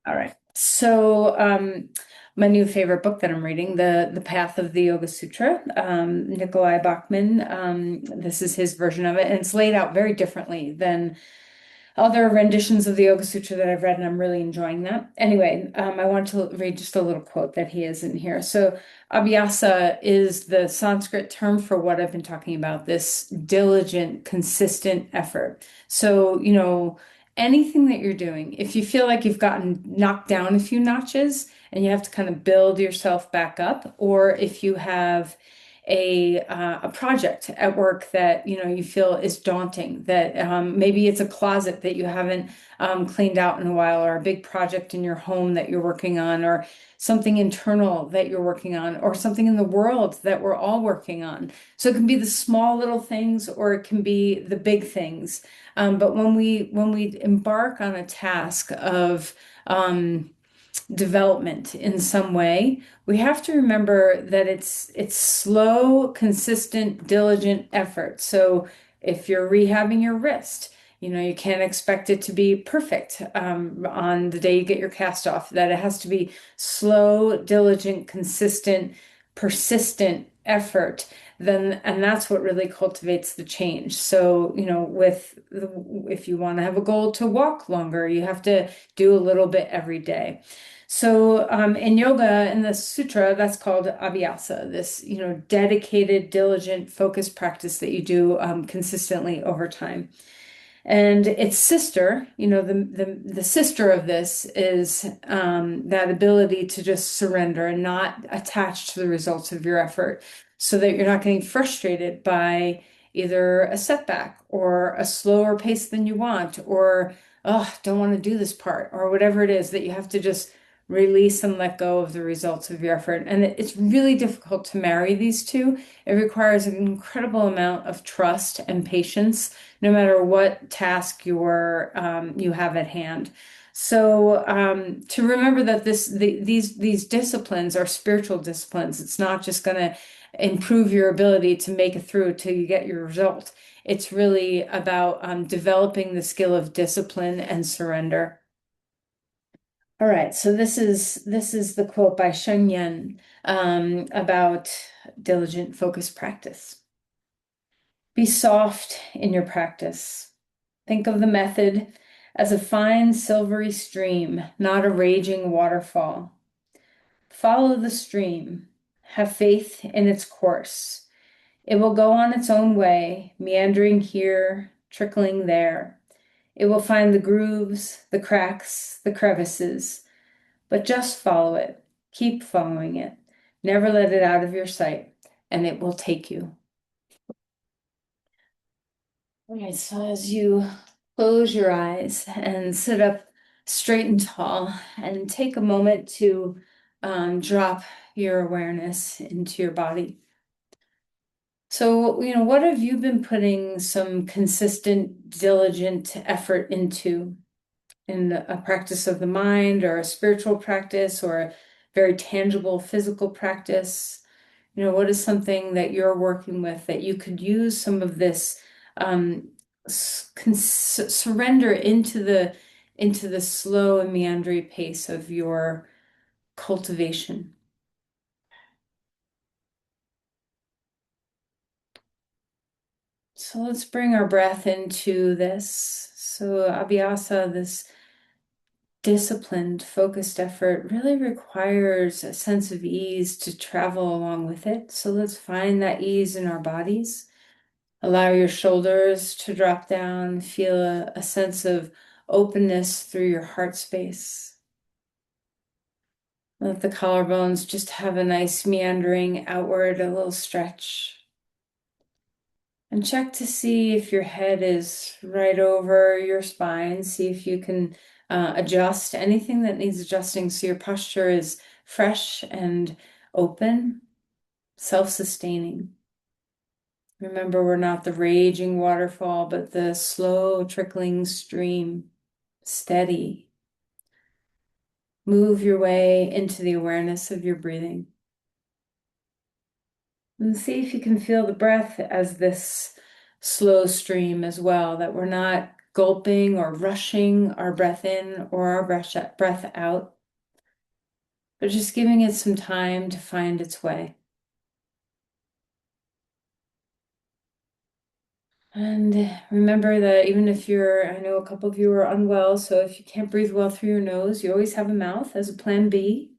All right. So, my new favorite book that I'm reading, The Path of the Yoga Sutra, Nikolai Bachman. This is his version of it, and it's laid out very differently than other renditions of the Yoga Sutra that I've read, and I'm really enjoying that. Anyway, I want to read just a little quote that he has in here. So, abhyasa is the Sanskrit term for what I've been talking about, this diligent, consistent effort. So, anything that you're doing, if you feel like you've gotten knocked down a few notches and you have to kind of build yourself back up, or if you have a project at work that you feel is daunting, that maybe it's a closet that you haven't cleaned out in a while, or a big project in your home that you're working on, or something internal that you're working on, or something in the world that we're all working on. So it can be the small little things, or it can be the big things. But when we embark on a task of development in some way, we have to remember that it's slow, consistent, diligent effort. So if you're rehabbing your wrist, you can't expect it to be perfect on the day you get your cast off. That it has to be slow, diligent, consistent, persistent effort. And that's what really cultivates the change. So, if you want to have a goal to walk longer, you have to do a little bit every day. So in yoga, in the sutra, that's called abhyasa, this, dedicated, diligent, focused practice that you do consistently over time. And its sister, the sister of this is that ability to just surrender and not attach to the results of your effort, so that you're not getting frustrated by either a setback or a slower pace than you want, or, oh, don't want to do this part, or whatever it is that you have to just release and let go of the results of your effort. And it's really difficult to marry these two. It requires an incredible amount of trust and patience, no matter what task you have at hand. So to remember that these disciplines are spiritual disciplines. It's not just going to improve your ability to make it through till you get your result. It's really about developing the skill of discipline and surrender. All right, so this is the quote by Sheng Yen about diligent focus practice. Be soft in your practice. Think of the method as a fine silvery stream, not a raging waterfall. Follow the stream. Have faith in its course. It will go on its own way, meandering here, trickling there. It will find the grooves, the cracks, the crevices, but just follow it. Keep following it. Never let it out of your sight, and it will take you. All right, so as you close your eyes and sit up straight and tall, and take a moment to drop your awareness into your body. So, what have you been putting some consistent, diligent effort into in a practice of the mind, or a spiritual practice, or a very tangible physical practice? What is something that you're working with that you could use some of this um, surrender into the slow and meandering pace of your cultivation? So let's bring our breath into this. So abhyasa, this disciplined, focused effort, really requires a sense of ease to travel along with it. So let's find that ease in our bodies. Allow your shoulders to drop down. Feel a sense of openness through your heart space. Let the collarbones just have a nice meandering outward, a little stretch. And check to see if your head is right over your spine. See if you can adjust anything that needs adjusting so your posture is fresh and open, self-sustaining. Remember, we're not the raging waterfall, but the slow trickling stream, steady. Move your way into the awareness of your breathing. And see if you can feel the breath as this slow stream as well, that we're not gulping or rushing our breath in or our breath out, but just giving it some time to find its way. And remember that even if I know a couple of you are unwell, so if you can't breathe well through your nose, you always have a mouth as a plan B.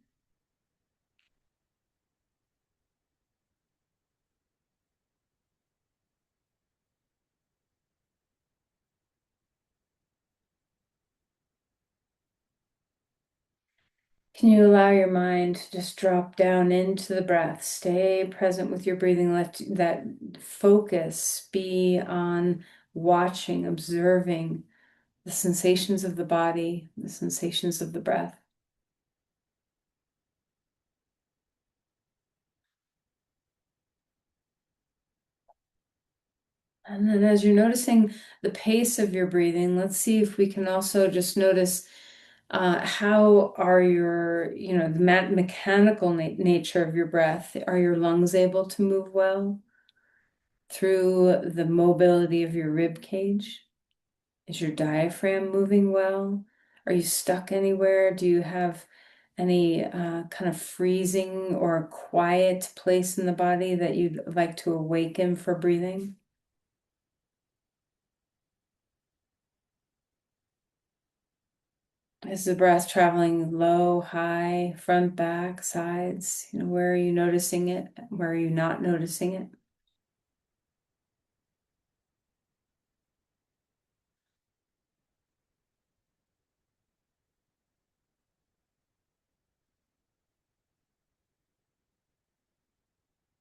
Can you allow your mind to just drop down into the breath? Stay present with your breathing. Let that focus be on watching, observing the sensations of the body, the sensations of the breath. And then as you're noticing the pace of your breathing, let's see if we can also just notice how are the mechanical nature of your breath? Are your lungs able to move well through the mobility of your rib cage? Is your diaphragm moving well? Are you stuck anywhere? Do you have any kind of freezing or quiet place in the body that you'd like to awaken for breathing? Is the breath traveling low, high, front, back, sides? Where are you noticing it? Where are you not noticing it?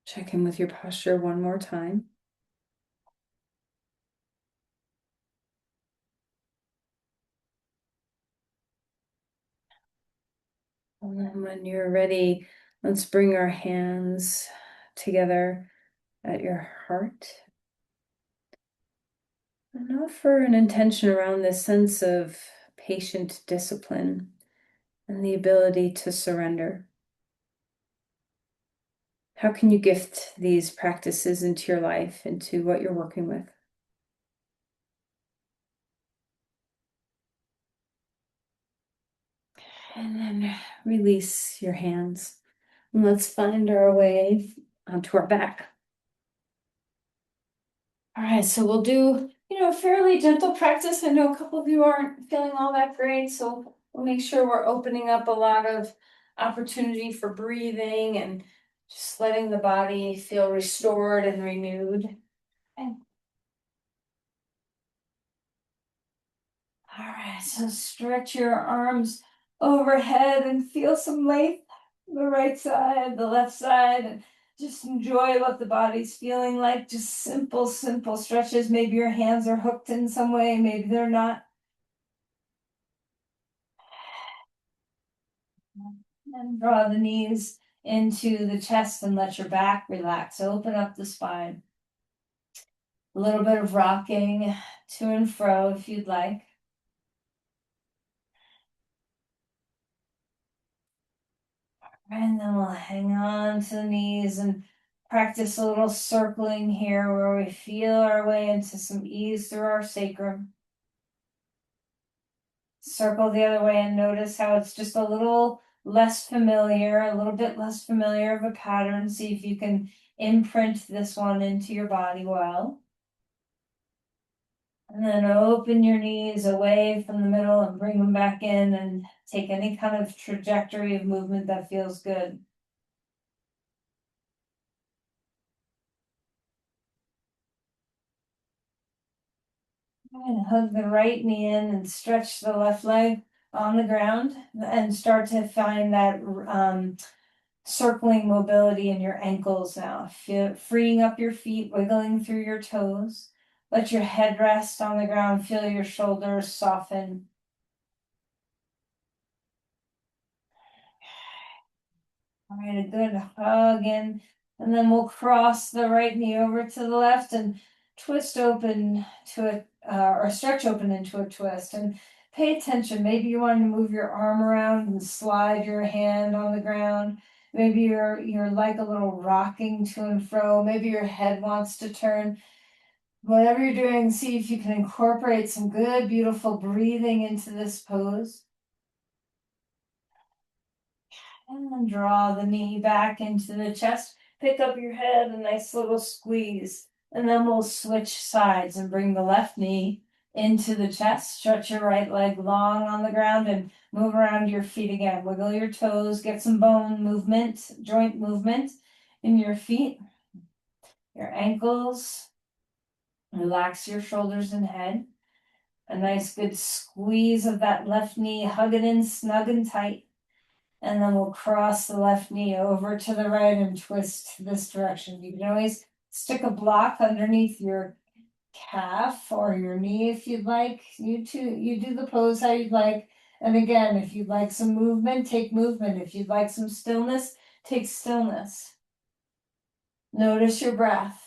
Check in with your posture one more time. And then when you're ready, let's bring our hands together at your heart and offer an intention around this sense of patient discipline and the ability to surrender. How can you gift these practices into your life, into what you're working with? And then release your hands. And let's find our way onto our back. All right, so we'll do, a fairly gentle practice. I know a couple of you aren't feeling all that great, so we'll make sure we're opening up a lot of opportunity for breathing and just letting the body feel restored and renewed. And all right, so stretch your arms overhead and feel some length. The right side, the left side, and just enjoy what the body's feeling like. Just simple, simple stretches. Maybe your hands are hooked in some way, maybe they're not. And draw the knees into the chest and let your back relax. Open up the spine. A little bit of rocking to and fro if you'd like. And then we'll hang on to the knees and practice a little circling here where we feel our way into some ease through our sacrum. Circle the other way and notice how it's just a little less familiar, a little bit less familiar of a pattern. See if you can imprint this one into your body well. And then open your knees away from the middle and bring them back in and take any kind of trajectory of movement that feels good. And hug the right knee in and stretch the left leg on the ground and start to find that circling mobility in your ankles now. Feel, freeing up your feet, wiggling through your toes. Let your head rest on the ground. Feel your shoulders soften. All right, a good hug in. And then we'll cross the right knee over to the left and twist open to it, or stretch open into a twist. And pay attention. Maybe you want to move your arm around and slide your hand on the ground. Maybe you're like a little rocking to and fro. Maybe your head wants to turn. Whatever you're doing, see if you can incorporate some good, beautiful breathing into this pose. And then draw the knee back into the chest. Pick up your head, a nice little squeeze. And then we'll switch sides and bring the left knee into the chest. Stretch your right leg long on the ground and move around your feet again. Wiggle your toes, get some bone movement, joint movement in your feet, your ankles. Relax your shoulders and head. A nice good squeeze of that left knee, hug it in snug and tight. And then we'll cross the left knee over to the right and twist this direction. You can always stick a block underneath your calf or your knee if you'd like. You do the pose how you'd like. And again, if you'd like some movement, take movement. If you'd like some stillness, take stillness. Notice your breath.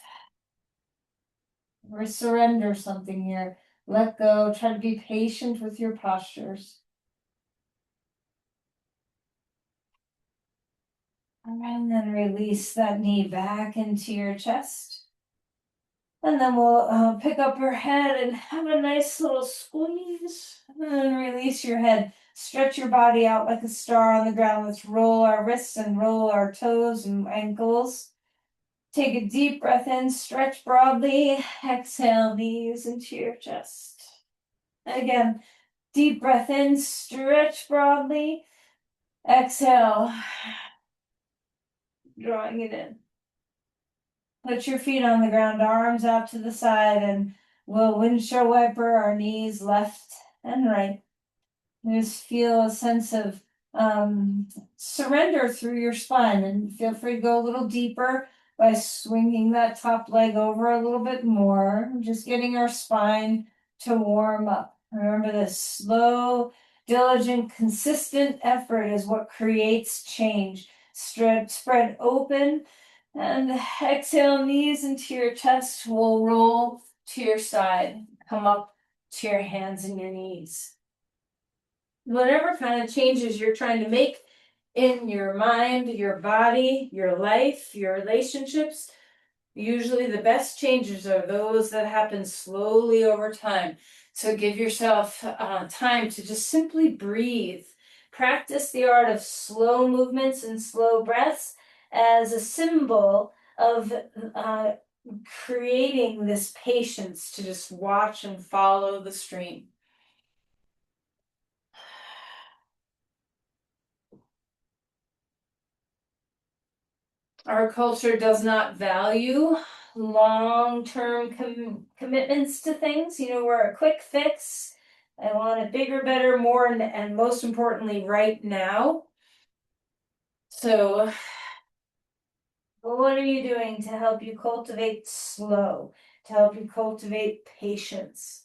Or surrender something here. Let go. Try to be patient with your postures. And then release that knee back into your chest. And then we'll pick up your head and have a nice little squeeze. And then release your head. Stretch your body out like a star on the ground. Let's roll our wrists and roll our toes and ankles. Take a deep breath in, stretch broadly. Exhale, knees into your chest. Again, deep breath in, stretch broadly. Exhale, drawing it in. Put your feet on the ground, arms out to the side, and we'll windshield wiper our knees left and right. Just feel a sense of surrender through your spine, and feel free to go a little deeper by swinging that top leg over a little bit more, just getting our spine to warm up. Remember, this slow, diligent, consistent effort is what creates change. Spread open and exhale, knees into your chest. We'll roll to your side. Come up to your hands and your knees. Whatever kind of changes you're trying to make in your mind, your body, your life, your relationships, usually the best changes are those that happen slowly over time. So give yourself time to just simply breathe. Practice the art of slow movements and slow breaths as a symbol of creating this patience to just watch and follow the stream. Our culture does not value long-term commitments to things. You know, we're a quick fix. I want it bigger, better, more, and most importantly, right now. So, what are you doing to help you cultivate slow, to help you cultivate patience?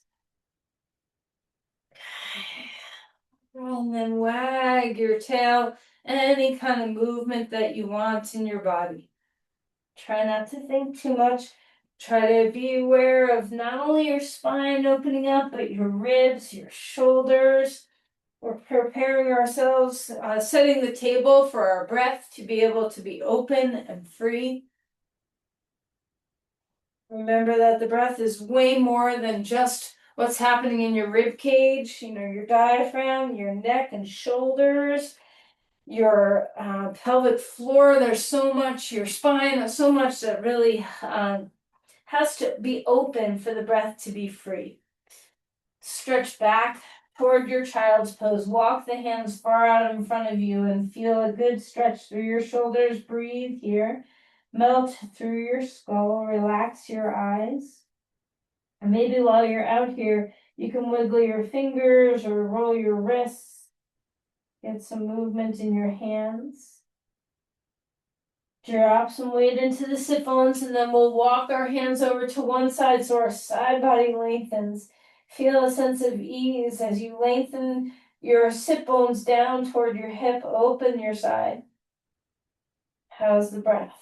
And then wag your tail, any kind of movement that you want in your body. Try not to think too much. Try to be aware of not only your spine opening up, but your ribs, your shoulders. We're preparing ourselves, setting the table for our breath to be able to be open and free. Remember that the breath is way more than just what's happening in your rib cage, you know, your diaphragm, your neck and shoulders, your pelvic floor. There's so much, your spine, there's so much that really has to be open for the breath to be free. Stretch back toward your child's pose. Walk the hands far out in front of you and feel a good stretch through your shoulders. Breathe here. Melt through your skull. Relax your eyes. And maybe while you're out here, you can wiggle your fingers or roll your wrists. Get some movement in your hands. Drop some weight into the sit bones, and then we'll walk our hands over to one side so our side body lengthens. Feel a sense of ease as you lengthen your sit bones down toward your hip. Open your side. How's the breath?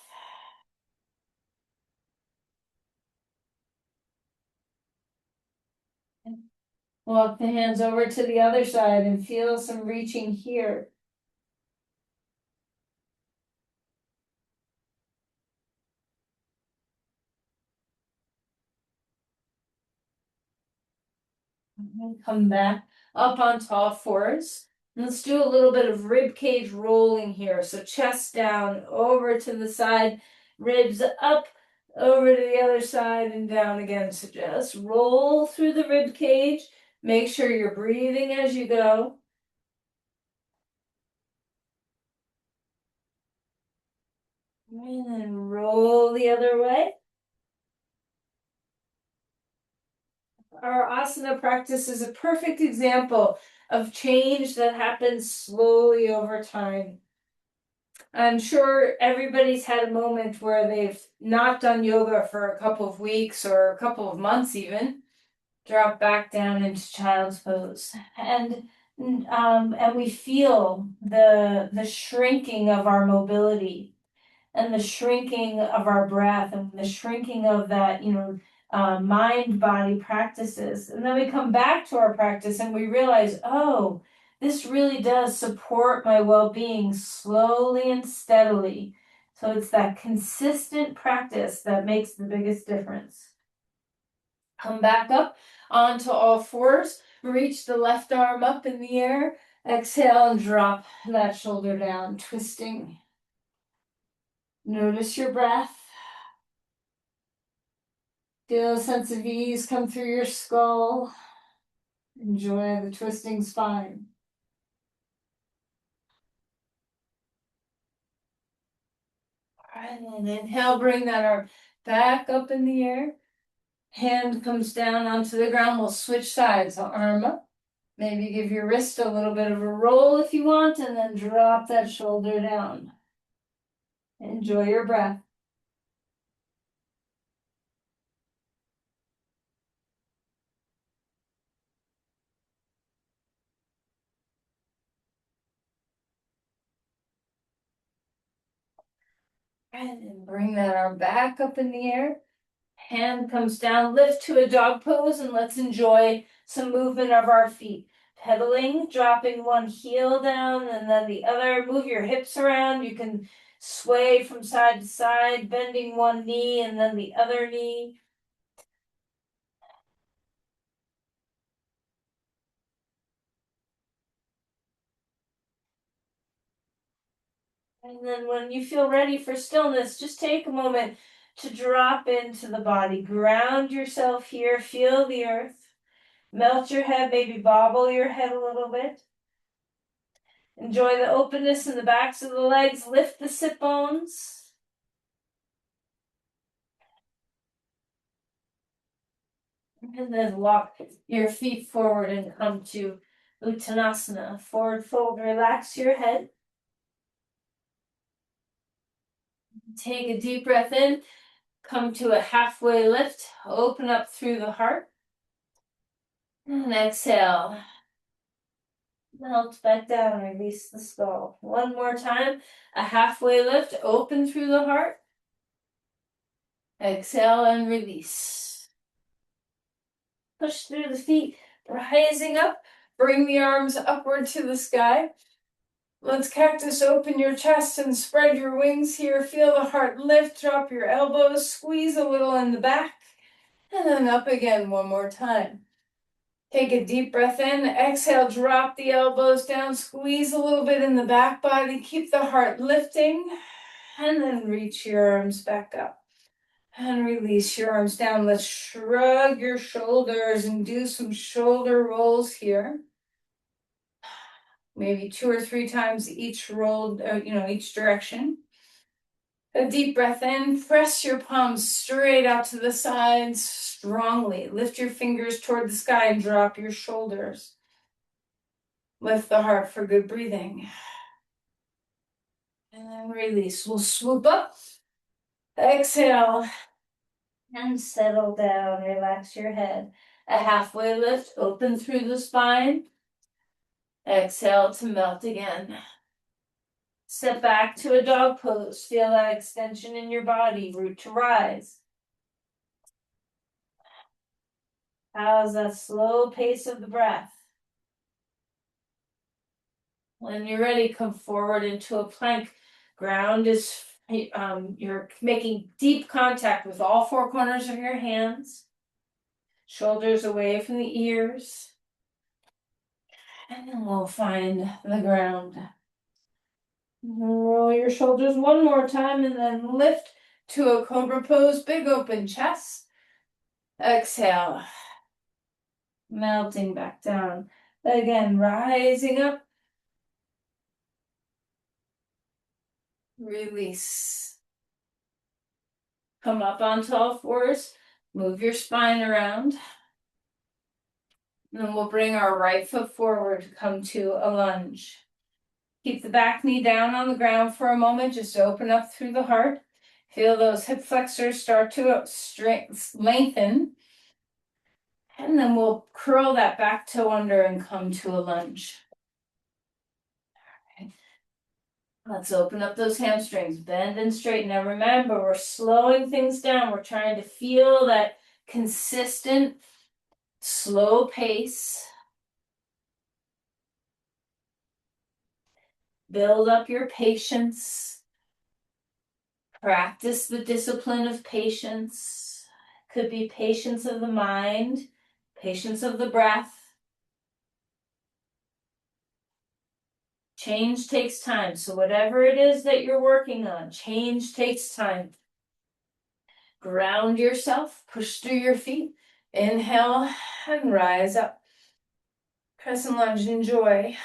Walk the hands over to the other side and feel some reaching here. And come back up onto all fours. Let's do a little bit of rib cage rolling here. So chest down, over to the side, ribs up, over to the other side, and down again. So just roll through the rib cage. Make sure you're breathing as you go. And then roll the other way. Our asana practice is a perfect example of change that happens slowly over time. I'm sure everybody's had a moment where they've not done yoga for a couple of weeks or a couple of months even, drop back down into child's pose. And we feel the shrinking of our mobility and the shrinking of our breath and the shrinking of that, mind body practices. And then we come back to our practice and we realize, oh, this really does support my well being slowly and steadily. So it's that consistent practice that makes the biggest difference. Come back up onto all fours. Reach the left arm up in the air. Exhale and drop that shoulder down, twisting. Notice your breath. Feel a sense of ease come through your skull. Enjoy the twisting spine. All right, and inhale, bring that arm back up in the air. Hand comes down onto the ground. We'll switch sides. Arm up. Maybe give your wrist a little bit of a roll if you want, and then drop that shoulder down. Enjoy your breath. And then bring that arm back up in the air. Hand comes down, lift to a dog pose, and let's enjoy some movement of our feet. Pedaling, dropping one heel down and then the other. Move your hips around. You can sway from side to side, bending one knee and then the other knee. And then when you feel ready for stillness, just take a moment to drop into the body. Ground yourself here. Feel the earth. Melt your head, maybe bobble your head a little bit. Enjoy the openness in the backs of the legs. Lift the sit bones. And then walk your feet forward and come to Uttanasana. Forward fold, relax your head. Take a deep breath in. Come to a halfway lift. Open up through the heart. And exhale. Melt back down, release the skull. One more time. A halfway lift, open through the heart. Exhale and release. Push through the feet, rising up. Bring the arms upward to the sky. Let's cactus open your chest and spread your wings here. Feel the heart lift, drop your elbows, squeeze a little in the back, and then up again one more time. Take a deep breath in, exhale, drop the elbows down, squeeze a little bit in the back body, keep the heart lifting, and then reach your arms back up. And release your arms down. Let's shrug your shoulders and do some shoulder rolls here. Maybe 2 or 3 times each roll, each direction. A deep breath in, press your palms straight out to the sides strongly. Lift your fingers toward the sky and drop your shoulders. Lift the heart for good breathing. And then release. We'll swoop up. Exhale. And settle down. Relax your head. A halfway lift. Open through the spine. Exhale to melt again. Step back to a dog pose. Feel that extension in your body. Root to rise. How's that slow pace of the breath? When you're ready, come forward into a plank. Ground is, you're making deep contact with all 4 corners of your hands. Shoulders away from the ears. And then we'll find the ground. Roll your shoulders one more time and then lift to a cobra pose, big open chest. Exhale, melting back down. Again, rising up. Release. Come up onto all fours. Move your spine around. And then we'll bring our right foot forward, come to a lunge. Keep the back knee down on the ground for a moment, just open up through the heart. Feel those hip flexors start to lengthen. And then we'll curl that back toe under and come to a lunge. Okay. Let's open up those hamstrings, bend and straighten. Now remember, we're slowing things down. We're trying to feel that consistent, slow pace. Build up your patience. Practice the discipline of patience. Could be patience of the mind, patience of the breath. Change takes time. So whatever it is that you're working on, change takes time. Ground yourself, push through your feet. Inhale and rise up. Crescent lunge, enjoy.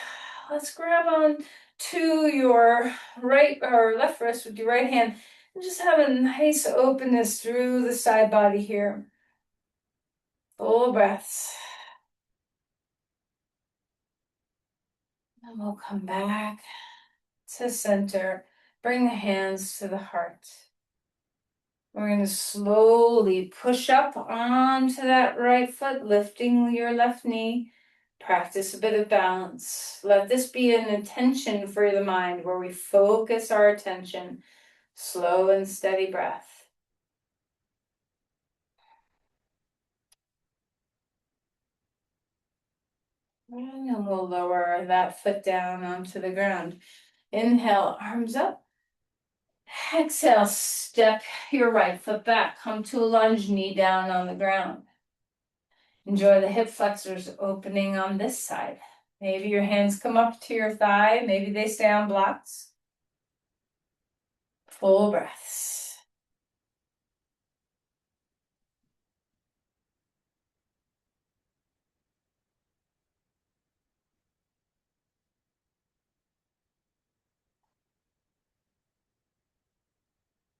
Let's grab on to your right or left wrist with your right hand and just have a nice openness through the side body here. Full breaths. And we'll come back to center. Bring the hands to the heart. We're going to slowly push up onto that right foot, lifting your left knee. Practice a bit of balance. Let this be an intention for the mind where we focus our attention. Slow and steady breath. And then we'll lower that foot down onto the ground. Inhale, arms up. Exhale, step your right foot back. Come to a lunge, knee down on the ground. Enjoy the hip flexors opening on this side. Maybe your hands come up to your thigh. Maybe they stay on blocks. Full breaths.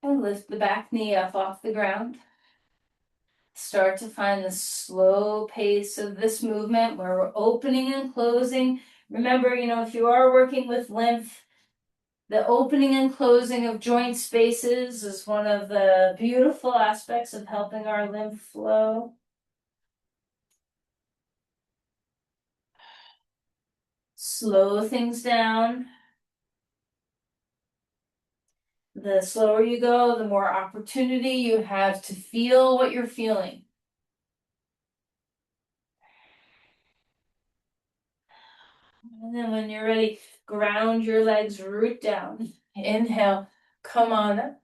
And lift the back knee up off the ground. Start to find the slow pace of this movement where we're opening and closing. Remember, if you are working with lymph, the opening and closing of joint spaces is one of the beautiful aspects of helping our lymph flow. Slow things down. The slower you go, the more opportunity you have to feel what you're feeling. And then when you're ready, ground your legs, root down. Inhale, come on up,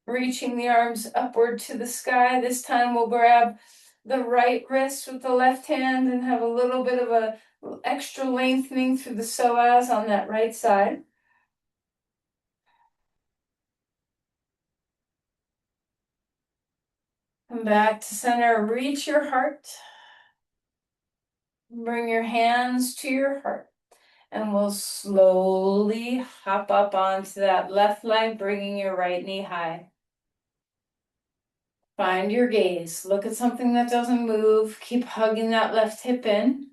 reaching the arms upward to the sky. This time we'll grab the right wrist with the left hand and have a little bit of a extra lengthening through the psoas on that right side. Come back to center, reach your heart. Bring your hands to your heart. And we'll slowly hop up onto that left leg, bringing your right knee high. Find your gaze. Look at something that doesn't move. Keep hugging that left hip in.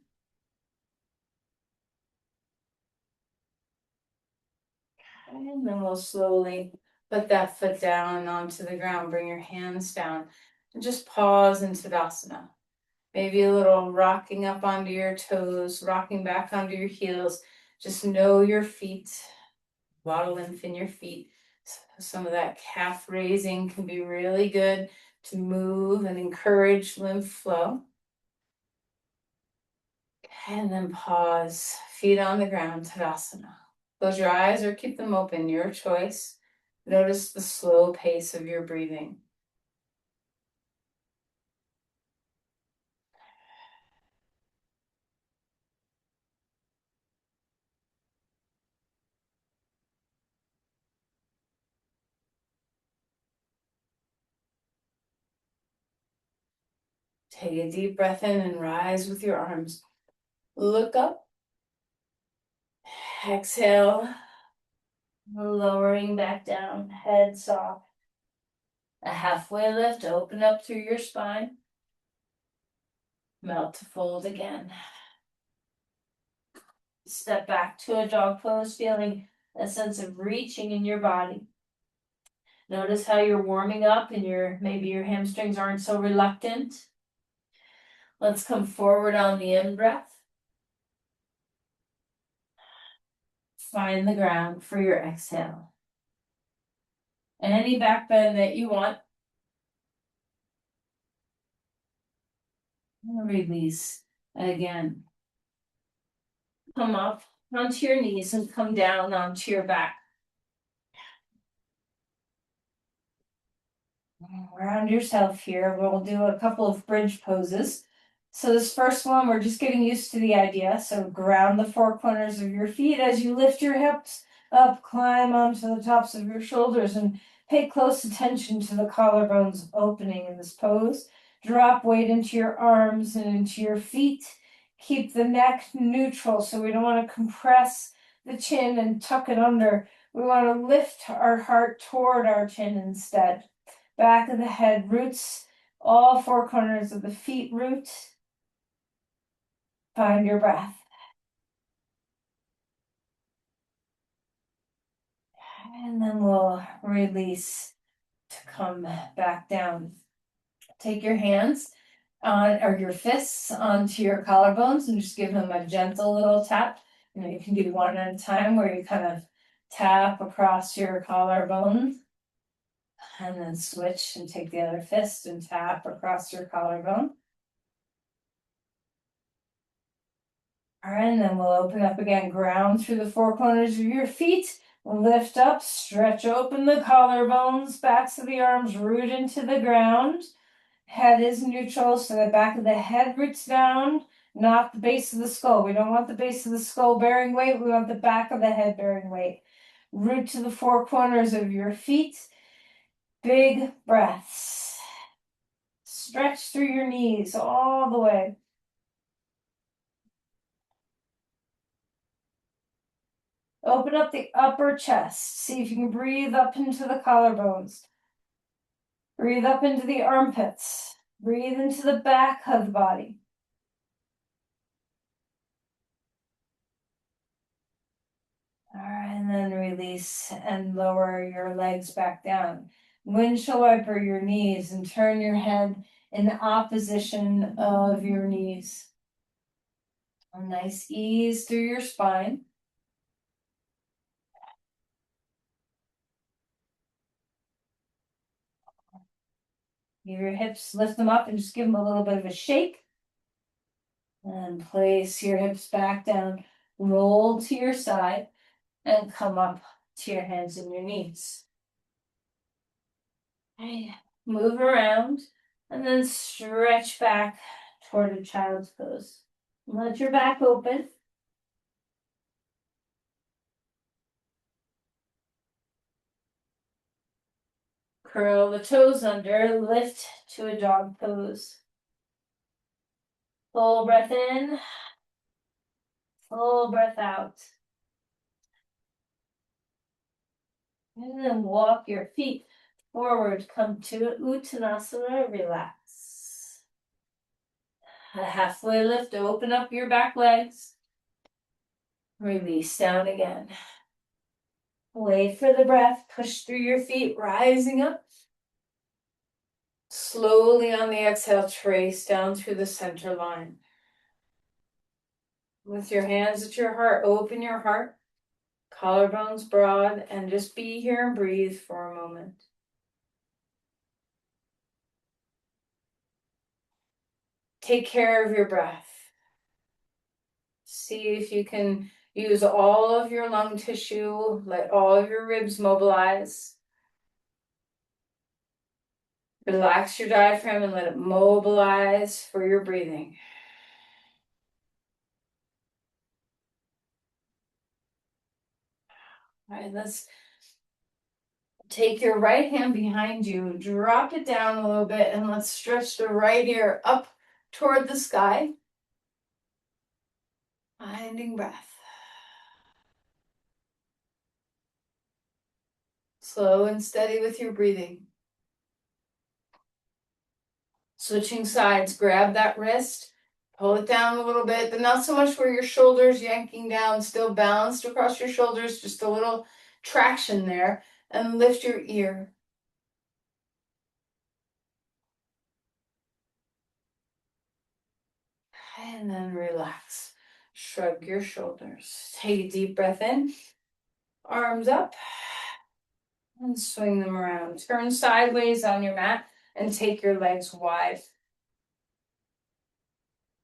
And then we'll slowly put that foot down onto the ground. Bring your hands down. And just pause in Tadasana. Maybe a little rocking up onto your toes, rocking back onto your heels. Just know your feet. A lot of lymph in your feet. Some of that calf raising can be really good to move and encourage lymph flow. And then pause, feet on the ground, Tadasana. Close your eyes or keep them open, your choice. Notice the slow pace of your breathing. Take a deep breath in and rise with your arms. Look up. Exhale. Lowering back down, head soft. A halfway lift, open up through your spine. Melt to fold again. Step back to a dog pose, feeling a sense of reaching in your body. Notice how you're warming up and maybe your hamstrings aren't so reluctant. Let's come forward on the in-breath. Find the ground for your exhale. Any back bend that you want. Release again. Come up onto your knees and come down onto your back. Ground yourself here. We'll do a couple of bridge poses. So this first one, we're just getting used to the idea. So ground the four corners of your feet as you lift your hips up, climb onto the tops of your shoulders, and pay close attention to the collarbones opening in this pose. Drop weight into your arms and into your feet. Keep the neck neutral, so we don't want to compress the chin and tuck it under. We want to lift our heart toward our chin instead. Back of the head roots, all four corners of the feet root. Find your breath. And then we'll release to come back down. Take your hands on, or your fists onto your collarbones and just give them a gentle little tap. You can do one at a time where you kind of tap across your collarbone. And then switch and take the other fist and tap across your collarbone. All right, and then we'll open up again, ground through the four corners of your feet, lift up, stretch open the collarbones, backs of the arms root into the ground. Head is neutral, so the back of the head roots down, not the base of the skull. We don't want the base of the skull bearing weight, we want the back of the head bearing weight. Root to the four corners of your feet. Big breaths. Stretch through your knees all the way. Open up the upper chest. See if you can breathe up into the collarbones. Breathe up into the armpits. Breathe into the back of the body. All right, and then release and lower your legs back down. Windshield wiper your knees and turn your head in opposition of your knees. A nice ease through your spine. Give your hips, lift them up and just give them a little bit of a shake. And place your hips back down, roll to your side, and come up to your hands and your knees. Okay. Move around, and then stretch back toward a child's pose. Let your back open. Curl the toes under, lift to a dog pose. Full breath in, full breath out. And then walk your feet forward, come to Uttanasana, relax. A halfway lift, open up your back legs. Release down again. Wait for the breath, push through your feet, rising up. Slowly on the exhale, trace down through the center line. With your hands at your heart, open your heart, collarbones broad, and just be here and breathe for a moment. Take care of your breath. See if you can use all of your lung tissue, let all of your ribs mobilize. Relax your diaphragm and let it mobilize for your breathing. All right, let's take your right hand behind you, drop it down a little bit, and let's stretch the right ear up toward the sky. Finding breath. Slow and steady with your breathing. Switching sides, grab that wrist, pull it down a little bit, but not so much where your shoulders yanking down, still balanced across your shoulders, just a little traction there, and lift your ear. And then relax. Shrug your shoulders. Take a deep breath in, arms up, and swing them around. Turn sideways on your mat and take your legs wide.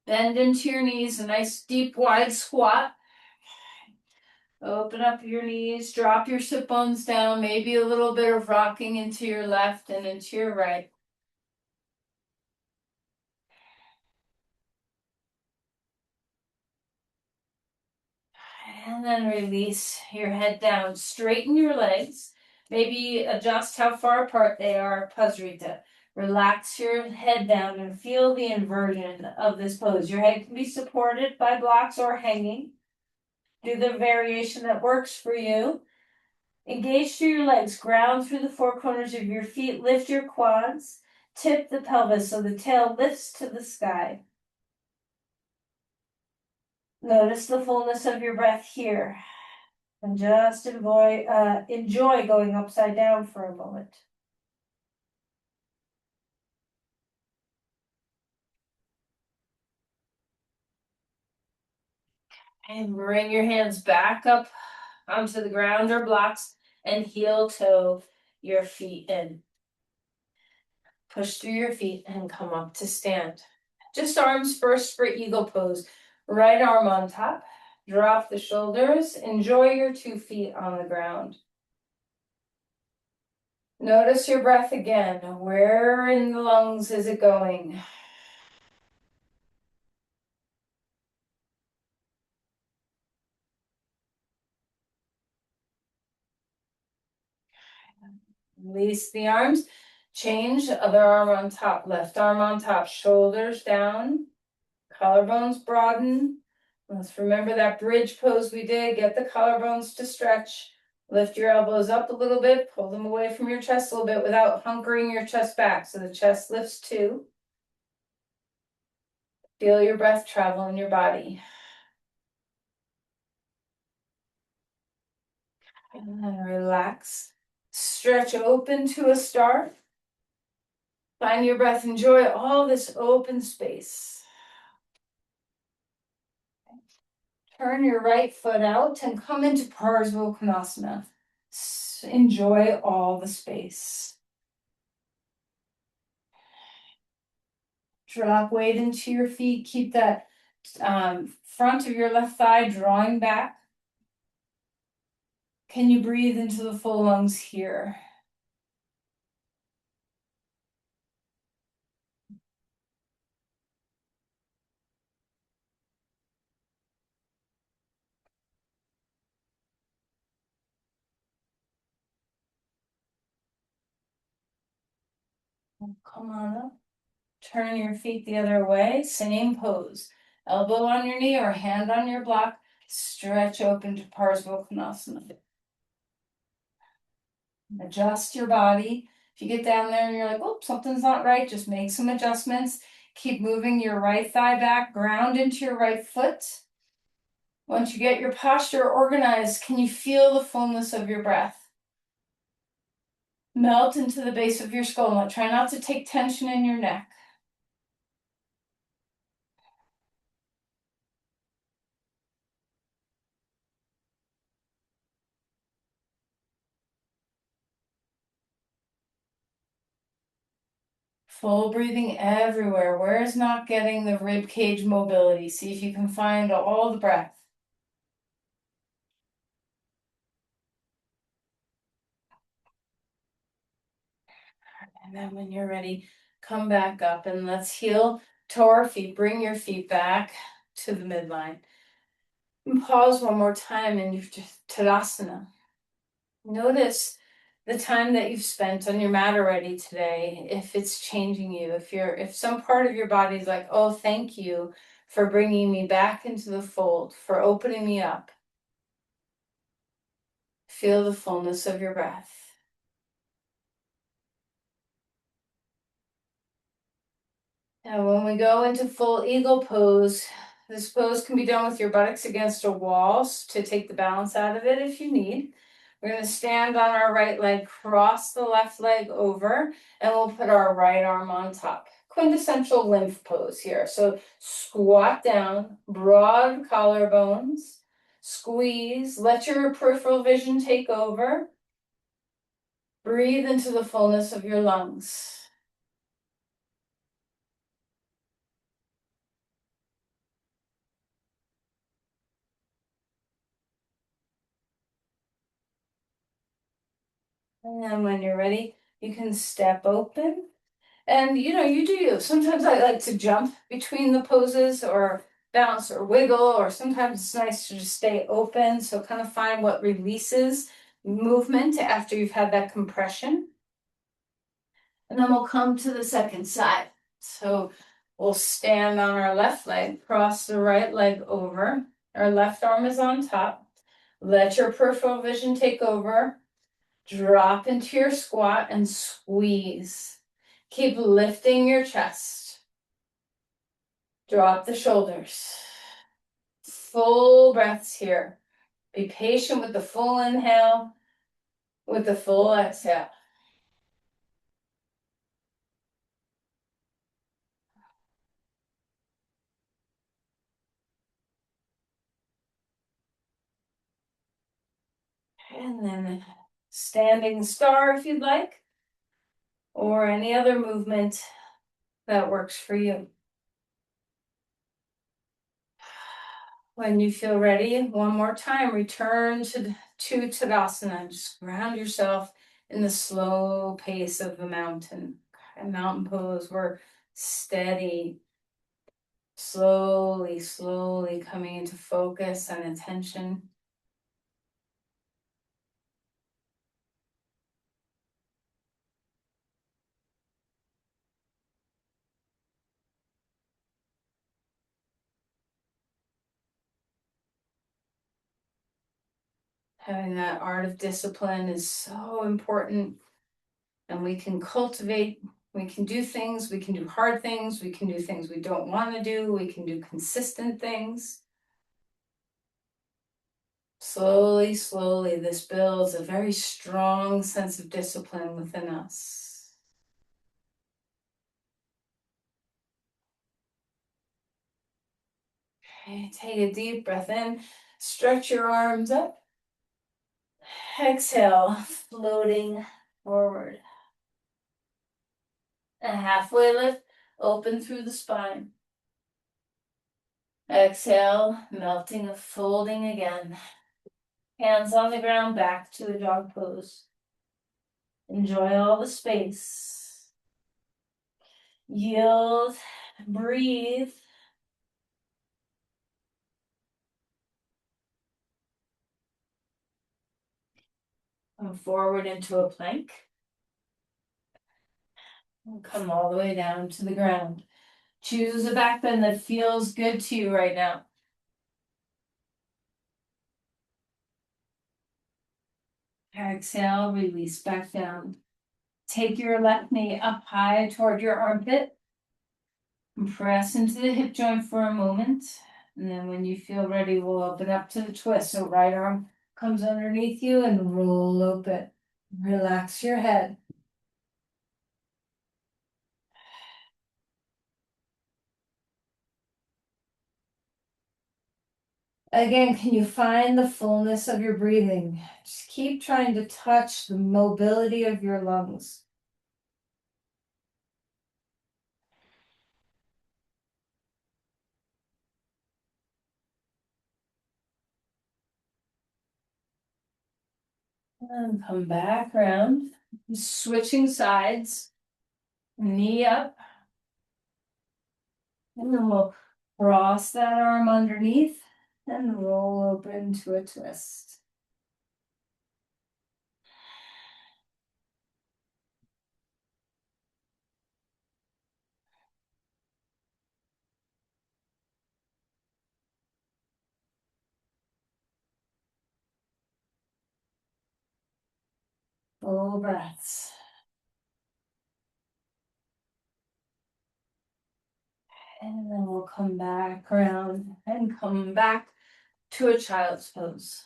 Bend into your knees, a nice deep wide squat. Open up your knees, drop your sit bones down, maybe a little bit of rocking into your left and into your right. And then release your head down. Straighten your legs. Maybe adjust how far apart they are, Pasrita. Relax your head down and feel the inversion of this pose. Your head can be supported by blocks or hanging. Do the variation that works for you. Engage through your legs, ground through the four corners of your feet, lift your quads, tip the pelvis so the tail lifts to the sky. Notice the fullness of your breath here. And just enjoy going upside down for a moment. And bring your hands back up onto the ground or blocks and heel toe your feet in. Push through your feet and come up to stand. Just arms first for eagle pose. Right arm on top. Drop the shoulders. Enjoy your 2 feet on the ground. Notice your breath again. Where in the lungs is it going? Release the arms. Change, other arm on top, left arm on top, shoulders down, collarbones broaden. Let's remember that bridge pose we did. Get the collarbones to stretch. Lift your elbows up a little bit, pull them away from your chest a little bit without hunkering your chest back. So the chest lifts too. Feel your breath travel in your body. And then relax. Stretch open to a star. Find your breath. Enjoy all this open space. Turn your right foot out and come into Parsvakonasana. Enjoy all the space. Drop weight into your feet. Keep that front of your left thigh drawing back. Can you breathe into the full lungs here? Come on up. Turn your feet the other way. Same pose. Elbow on your knee or hand on your block. Stretch open to Parsvakonasana. Adjust your body. If you get down there and you're like, oh, something's not right, just make some adjustments. Keep moving your right thigh back, ground into your right foot. Once you get your posture organized, can you feel the fullness of your breath? Melt into the base of your skull. Now, try not to take tension in your neck. Full breathing everywhere. Where is not getting the rib cage mobility? See if you can find all the breath. And then when you're ready, come back up and let's heel toe our feet. Bring your feet back to the midline. And pause one more time in your Tadasana. Notice the time that you've spent on your mat already today, if it's changing you, if some part of your body is like, oh, thank you for bringing me back into the fold, for opening me up. Feel the fullness of your breath. And when we go into full eagle pose, this pose can be done with your buttocks against a wall to take the balance out of it if you need. We're going to stand on our right leg, cross the left leg over, and we'll put our right arm on top. Quintessential lymph pose here. So squat down, broad collarbones, squeeze, let your peripheral vision take over. Breathe into the fullness of your lungs. And then when you're ready, you can step open. And you do you. Sometimes I like to jump between the poses or bounce or wiggle, or sometimes it's nice to just stay open. So kind of find what releases movement after you've had that compression. And then we'll come to the second side. So we'll stand on our left leg, cross the right leg over. Our left arm is on top. Let your peripheral vision take over. Drop into your squat and squeeze. Keep lifting your chest. Drop the shoulders. Full breaths here. Be patient with the full inhale, with the full exhale. And then standing star if you'd like, or any other movement that works for you. When you feel ready, one more time, return to Tadasana. Just ground yourself in the slow pace of the mountain. A mountain pose, we're steady, slowly, slowly coming into focus and attention. Having that art of discipline is so important, and we can cultivate, we can do things, we can do hard things, we can do things we don't want to do, we can do consistent things. Slowly, slowly, this builds a very strong sense of discipline within us. Okay, take a deep breath in, stretch your arms up. Exhale, floating forward. A halfway lift, open through the spine. Exhale, melting and folding again. Hands on the ground, back to a dog pose. Enjoy all the space. Yield, breathe. Come forward into a plank. And come all the way down to the ground. Choose a back bend that feels good to you right now. Exhale, release back down. Take your left knee up high toward your armpit. Press into the hip joint for a moment. And then when you feel ready, we'll open up to the twist. So right arm comes underneath you and roll open. Relax your head. Again, can you find the fullness of your breathing? Just keep trying to touch the mobility of your lungs. And come back around, switching sides, knee up. And then we'll cross that arm underneath and roll open to a twist. Full breaths. And then we'll come back around and come back to a child's pose.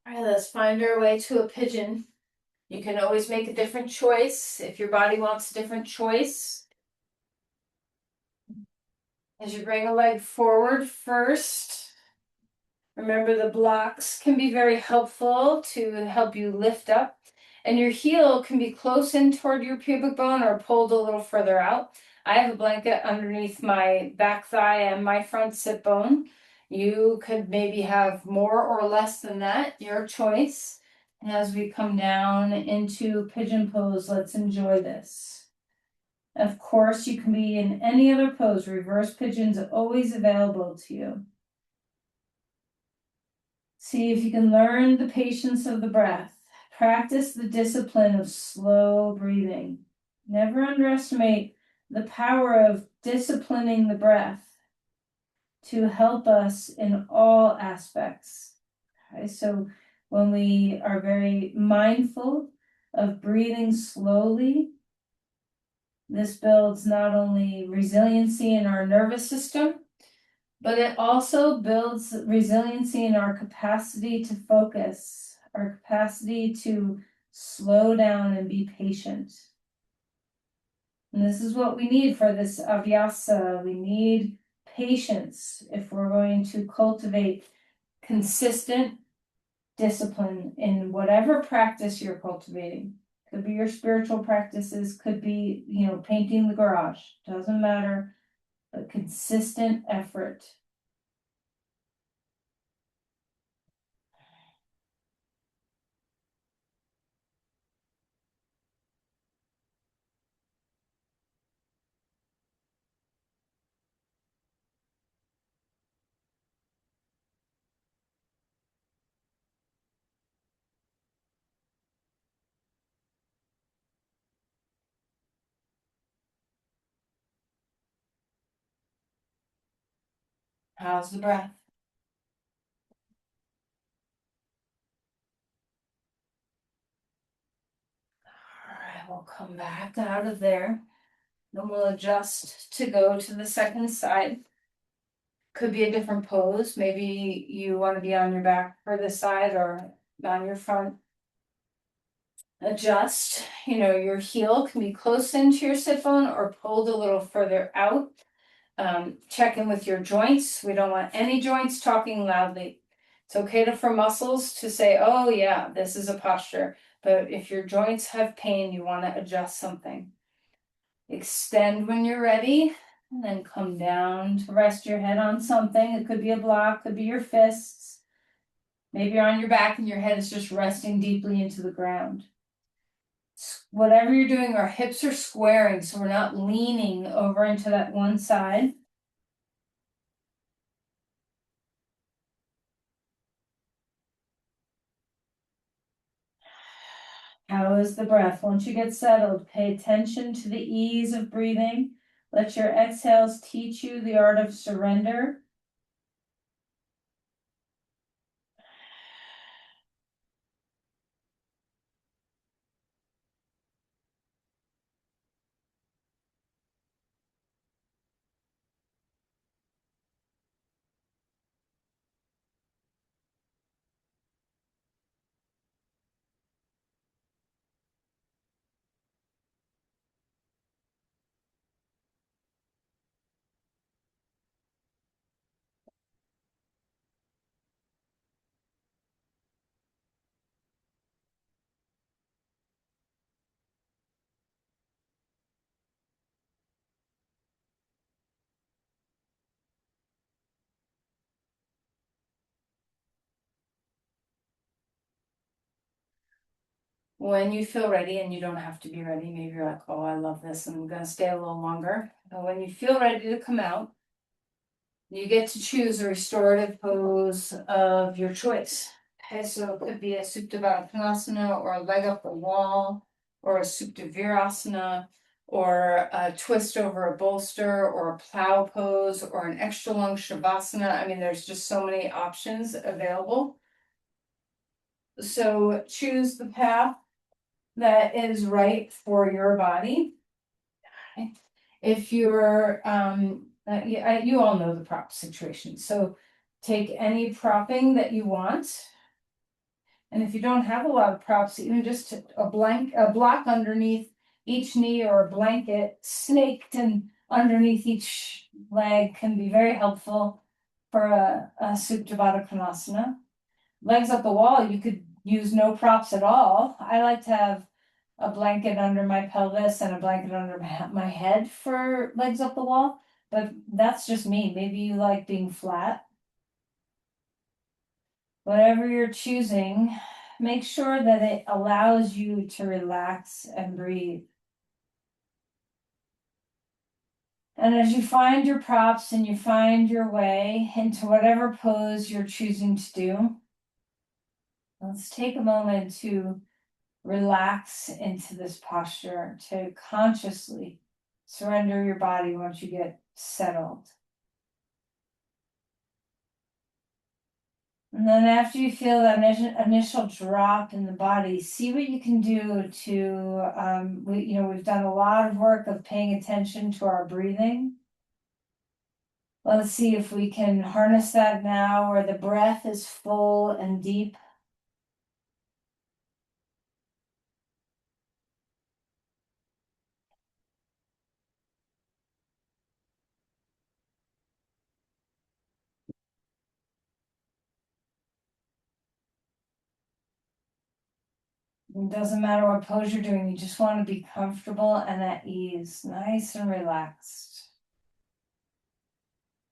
All right, let's find our way to a pigeon. You can always make a different choice if your body wants a different choice. As you bring a leg forward first, remember the blocks can be very helpful to help you lift up. And your heel can be close in toward your pubic bone or pulled a little further out. I have a blanket underneath my back thigh and my front sit bone. You could maybe have more or less than that, your choice. And as we come down into pigeon pose, let's enjoy this. Of course, you can be in any other pose. Reverse pigeon's always available to you. See if you can learn the patience of the breath. Practice the discipline of slow breathing. Never underestimate the power of disciplining the breath to help us in all aspects. Okay, so when we are very mindful of breathing slowly, this builds not only resiliency in our nervous system, but it also builds resiliency in our capacity to focus, our capacity to slow down and be patient. And this is what we need for this abhyasa. We need patience if we're going to cultivate consistent discipline in whatever practice you're cultivating. Could be your spiritual practices, could be, painting the garage, doesn't matter, but consistent effort. How's the breath? All right, we'll come back out of there. Then we'll adjust to go to the second side. Could be a different pose. Maybe you want to be on your back for this side or on your front. Adjust. Your heel can be close into your sit bone or pulled a little further out. Check in with your joints. We don't want any joints talking loudly. It's okay for muscles to say, oh yeah, this is a posture. But if your joints have pain, you want to adjust something. Extend when you're ready, and then come down to rest your head on something. It could be a block, could be your fists. Maybe you're on your back and your head is just resting deeply into the ground. Whatever you're doing, our hips are squaring, so we're not leaning over into that one side. How is the breath? Once you get settled, pay attention to the ease of breathing. Let your exhales teach you the art of surrender. When you feel ready, and you don't have to be ready, maybe you're like, oh, I love this, I'm gonna stay a little longer. But when you feel ready to come out, you get to choose a restorative pose of your choice. Okay, so it could be a Supta Baddha Konasana or a leg up the wall or a Supta Virasana or a twist over a bolster or a plow pose or an extra long Shavasana. I mean, there's just so many options available. So choose the path that is right for your body. If you're, you all know the prop situation, so take any propping that you want. And if you don't have a lot of props, even just a block underneath each knee or a blanket snaked and underneath each leg can be very helpful for a Supta Baddha Konasana. Legs up the wall, you could use no props at all. I like to have a blanket under my pelvis and a blanket under my head for legs up the wall, but that's just me. Maybe you like being flat. Whatever you're choosing, make sure that it allows you to relax and breathe. And as you find your props and you find your way into whatever pose you're choosing to do, let's take a moment to relax into this posture, to consciously surrender your body once you get settled. And then after you feel that initial drop in the body, see what you can do to, we've done a lot of work of paying attention to our breathing. Let's see if we can harness that now where the breath is full and deep. It doesn't matter what pose you're doing, you just want to be comfortable and at ease, nice and relaxed.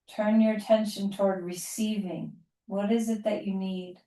Turn your attention toward receiving. What is it that you need?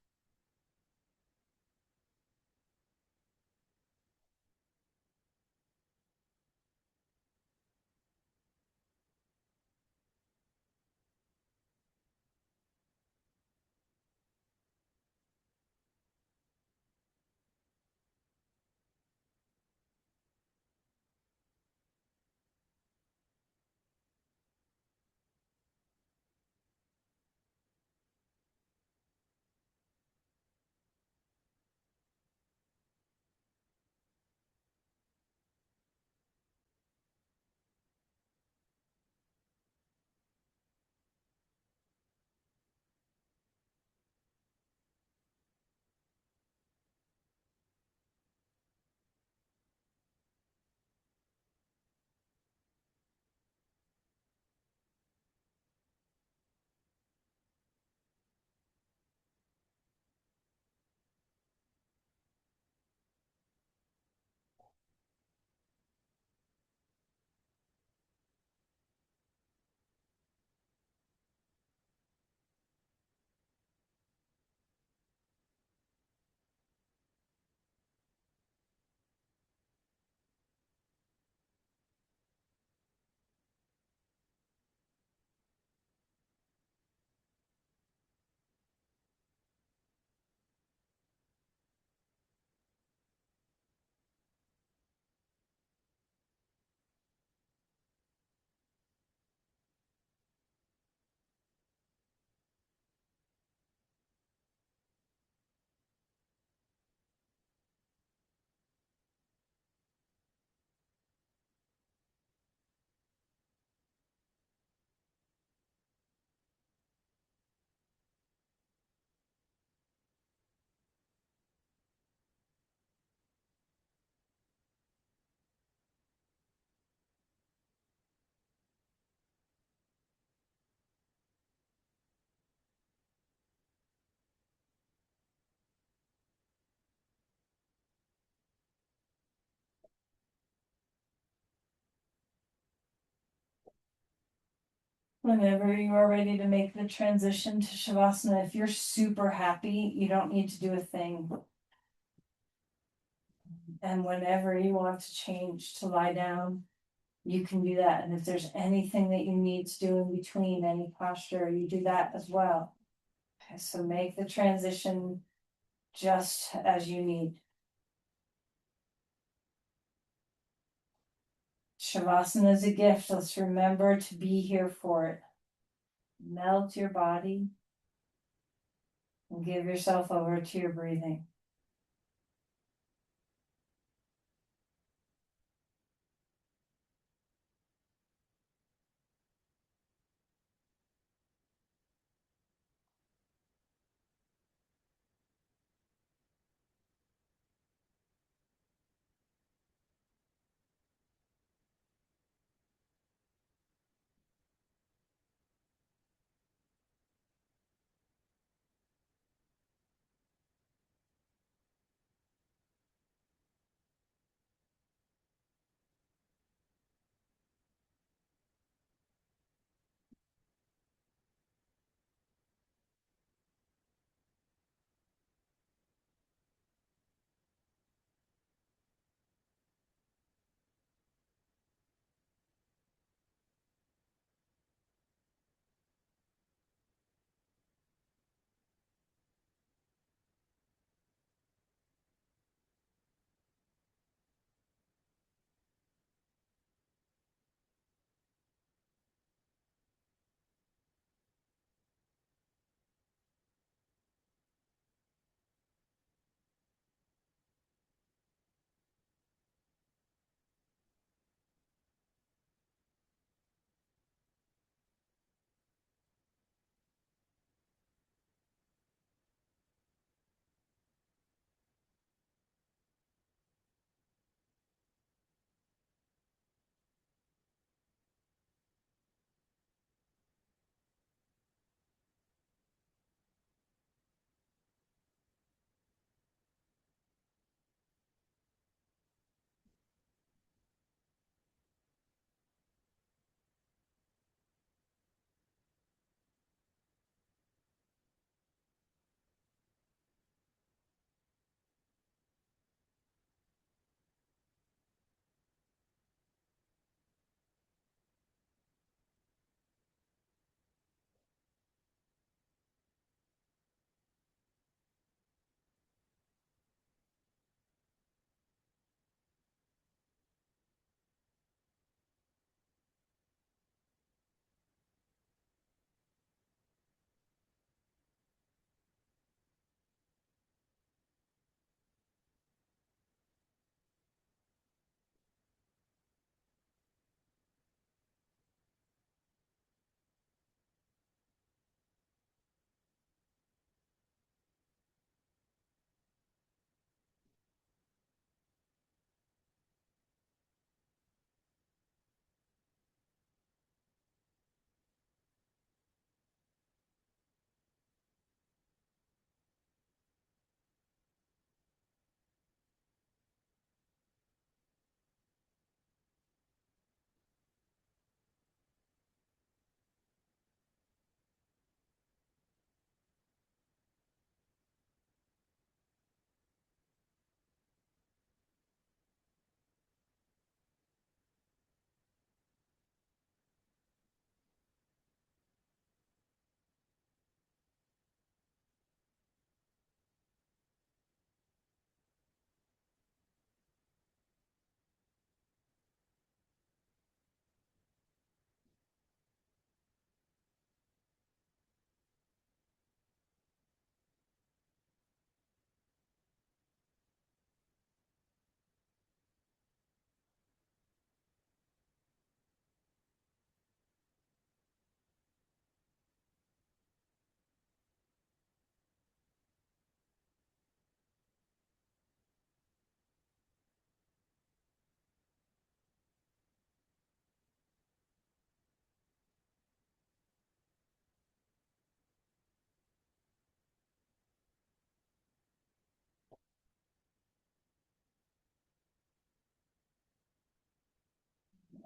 Whenever you are ready to make the transition to Shavasana, if you're super happy, you don't need to do a thing. And whenever you want to change to lie down, you can do that. And if there's anything that you need to do in between any posture, you do that as well. Okay, so make the transition just as you need. Shavasana is a gift. Let's remember to be here for it. Melt your body and give yourself over to your breathing.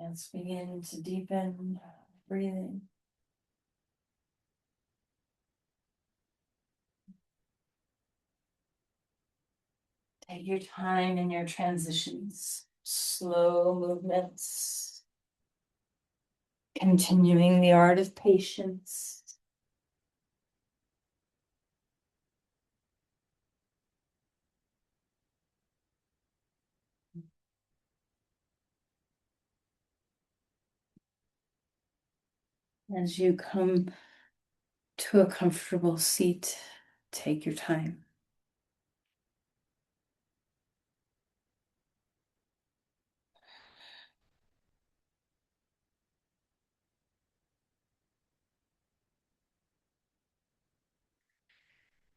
Let's begin to deepen breathing. Take your time in your transitions, slow movements, continuing the art of patience. As you come to a comfortable seat, take your time.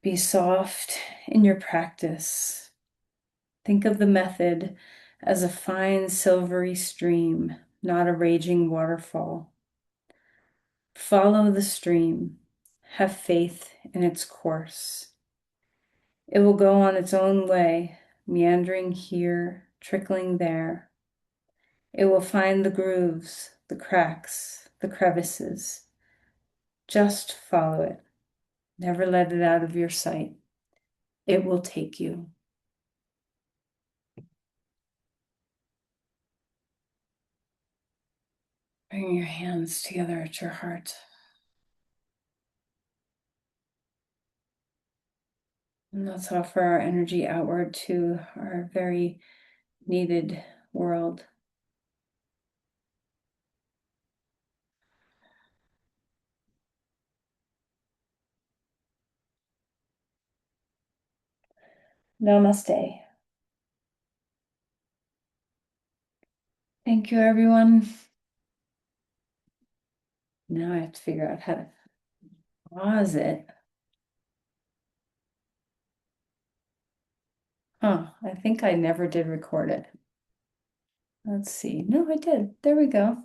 Be soft in your practice. Think of the method as a fine silvery stream, not a raging waterfall. Follow the stream. Have faith in its course. It will go on its own way, meandering here, trickling there. It will find the grooves, the cracks, the crevices. Just follow it. Never let it out of your sight. It will take you. Bring your hands together at your heart. And let's offer our energy outward to our very needed world. Namaste. Thank you, everyone. Now I have to figure out how to pause it. Huh, I think I never did record it. Let's see. No, I did. There we go.